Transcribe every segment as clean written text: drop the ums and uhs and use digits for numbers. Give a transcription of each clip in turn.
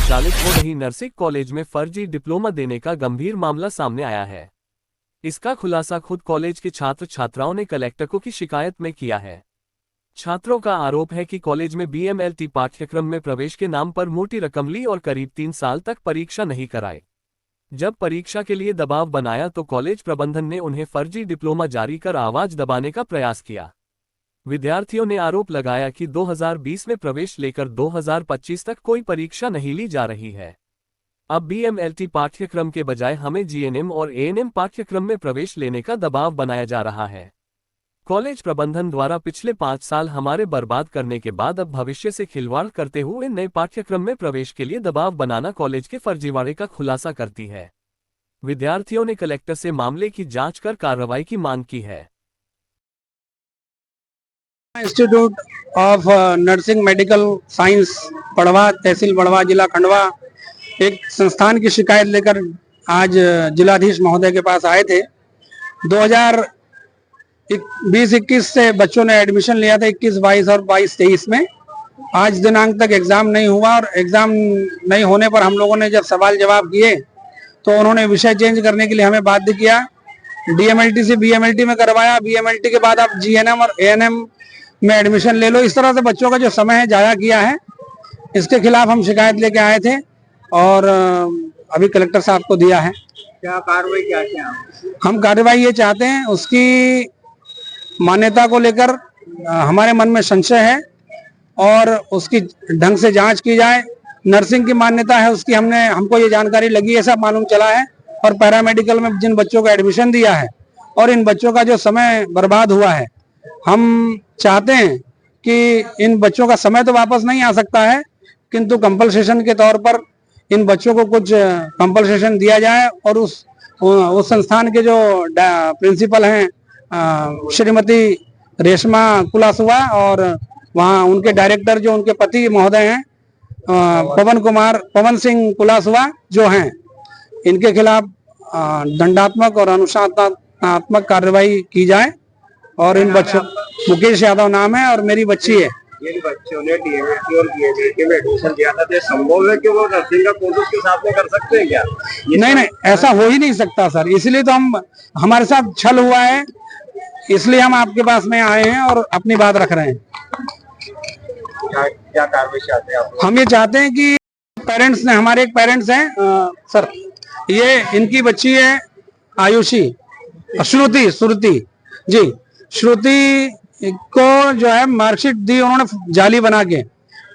संचालित हो रही नर्सिंग कॉलेज में फर्जी डिप्लोमा देने का गंभीर मामला सामने आया है। इसका खुलासा खुद कॉलेज के छात्र छात्राओं ने कलेक्टर को की शिकायत में किया है। छात्रों का आरोप है कि कॉलेज में बीएमएलटी पाठ्यक्रम में प्रवेश के नाम पर मोटी रकम ली और करीब 3 साल तक परीक्षा नहीं कराई। जब परीक्षा के लिए दबाव बनाया तो कॉलेज प्रबंधन ने उन्हें फर्जी डिप्लोमा जारी कर आवाज दबाने का प्रयास किया। विद्यार्थियों ने आरोप लगाया कि 2020 में प्रवेश लेकर 2025 तक कोई परीक्षा नहीं ली जा रही है। अब बीएमएलटी पाठ्यक्रम के बजाय हमें जीएनएम और एएनएम पाठ्यक्रम में प्रवेश लेने का दबाव बनाया जा रहा है। कॉलेज प्रबंधन द्वारा पिछले 5 साल हमारे बर्बाद करने के बाद अब भविष्य से खिलवाड़ करते हुए नए पाठ्यक्रम में प्रवेश के लिए दबाव बनाना कॉलेज के फर्जीवाड़े का खुलासा करती है। विद्यार्थियों ने कलेक्टर से मामले की जांच कर कार्रवाई की मांग की है। Institute of nursing medical science Padwa, तहसील बड़वा, जिला खंडवा, एक संस्थान की शिकायत लेकर आज जिलाधीश महोदय के पास आए थे। 2020-21 से बच्चों ने एडमिशन लिया था, 21-22 और 22-23 में। आज दिनांक तक एग्जाम नहीं हुआ और एग्जाम नहीं होने पर हम लोगों ने जब सवाल जवाब किए तो उन्होंने विषय चेंज करने के लिए हमें बाध्य किया। डीएमएलटी से बीएमएलटी में करवाया, बीएमएलटी के बाद आप जीएनएम और एएनएम में एडमिशन ले लो। इस तरह से बच्चों का जो समय है जाया किया है। इसके खिलाफ हम शिकायत लेके आए थे और अभी कलेक्टर साहब को दिया है। क्या कार्रवाई चाहते हैं? हम कार्रवाई ये चाहते हैं, उसकी मान्यता को लेकर हमारे मन में संशय है और उसकी ढंग से जांच की जाए। नर्सिंग की मान्यता है उसकी, हमको ये जानकारी लगी, ऐसा मालूम चला है। और पैरामेडिकल में जिन बच्चों को एडमिशन दिया है और इन बच्चों का जो समय बर्बाद हुआ है, हम चाहते हैं कि इन बच्चों का समय तो वापस नहीं आ सकता है, किंतु कंपलसेशन के तौर पर इन बच्चों को कुछ कंपलसेशन दिया जाए। और उस संस्थान के जो प्रिंसिपल हैं श्रीमती रेशमा कुलासुवा और वहाँ उनके डायरेक्टर जो उनके पति महोदय हैं पवन सिंह कुलासुवा जो हैं, इनके खिलाफ दंडात्मक और अनुशासनात्मक कार्रवाई की जाए। और इन बच्चों, मुकेश यादव नाम है और मेरी बच्ची है। जिन बच्चों ने डीएमएलटी और बीएमएलटी में एडमिशन लिया था, तो संभव है कि वो नर्सिंग का कोर्स उसके साथ में कर सकते हैं क्या? नहीं, ऐसा हो ही नहीं सकता सर। इसलिए तो हमारे साथ छल हुआ है, इसलिए हम आपके पास में आए हैं और अपनी बात रख रहे हैं। क्या कार्रवाई चाहते हैं आप? हम ये चाहते हैं कि पेरेंट्स ने, हमारे एक पेरेंट्स हैं सर, ये इनकी बच्ची है आयुषी, श्रुति जी। श्रुति को जो है मार्कशीट दी उन्होंने जाली बना के,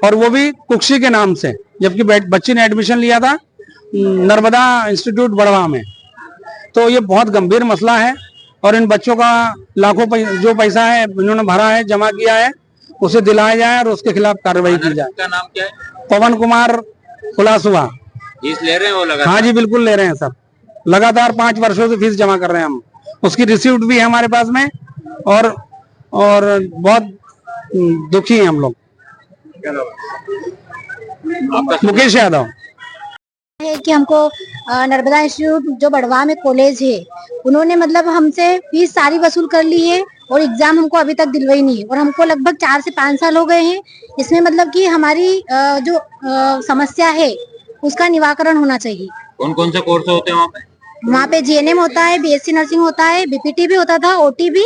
और वो भी कुक्षी के नाम से, जबकि बच्ची ने एडमिशन लिया था नर्मदा इंस्टीट्यूट बड़वा में। तो ये बहुत गंभीर मसला है और इन बच्चों का लाखों जो पैसा है इन्होंने भरा है, जमा किया है, उसे दिलाया जाए और उसके खिलाफ कार्रवाई की जाए। का नाम क्या है? पवन कुमार कुलासुवा। फीस ले रहे हैं वो लगातार? हाँ जी, बिल्कुल ले रहे हैं सर। लगातार 5 वर्षों से फीस जमा कर रहे हैं हम। उसकी रिसीप्ट भी है हमारे पास में और बहुत दुखी हैं हम लोग। मुकेश यादव है कि हमको नर्मदा इंस्टीट्यूट जो बड़वा में कॉलेज है, उन्होंने मतलब हमसे फीस सारी वसूल कर ली है और एग्जाम हमको अभी तक दिलवाई नहीं है। और हमको लगभग 4 से 5 साल हो गए हैं। इसमें मतलब कि हमारी जो समस्या है उसका निवारण होना चाहिए। कौन कौन से कोर्स होते हैं वहाँ पे? वहाँ पे जीएनएम होता है, बीएससी नर्सिंग होता है, बीपीटी भी होता था, ओटी भी,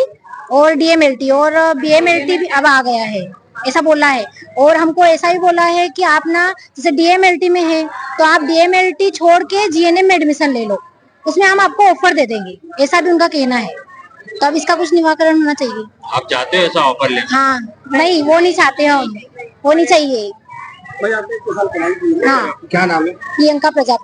और डीएमएलटी और बीएमएलटी भी अब आ गया है, ऐसा बोला है। और हमको ऐसा भी बोला है कि आप ना, जैसे डीएमएलटी में है तो आप डीएमएलटी छोड़ के जीएनएम में एडमिशन ले लो, उसमें हम आपको ऑफर दे देंगे, ऐसा भी उनका कहना है। तो अब इसका कुछ निवारण होना चाहिए। आप चाहते हो ऐसा ऑफर लें? हाँ, नहीं वो नहीं चाहते हम, वो नहीं चाहिए। हाँ, क्या नाम है? प्रियंका प्रजापति।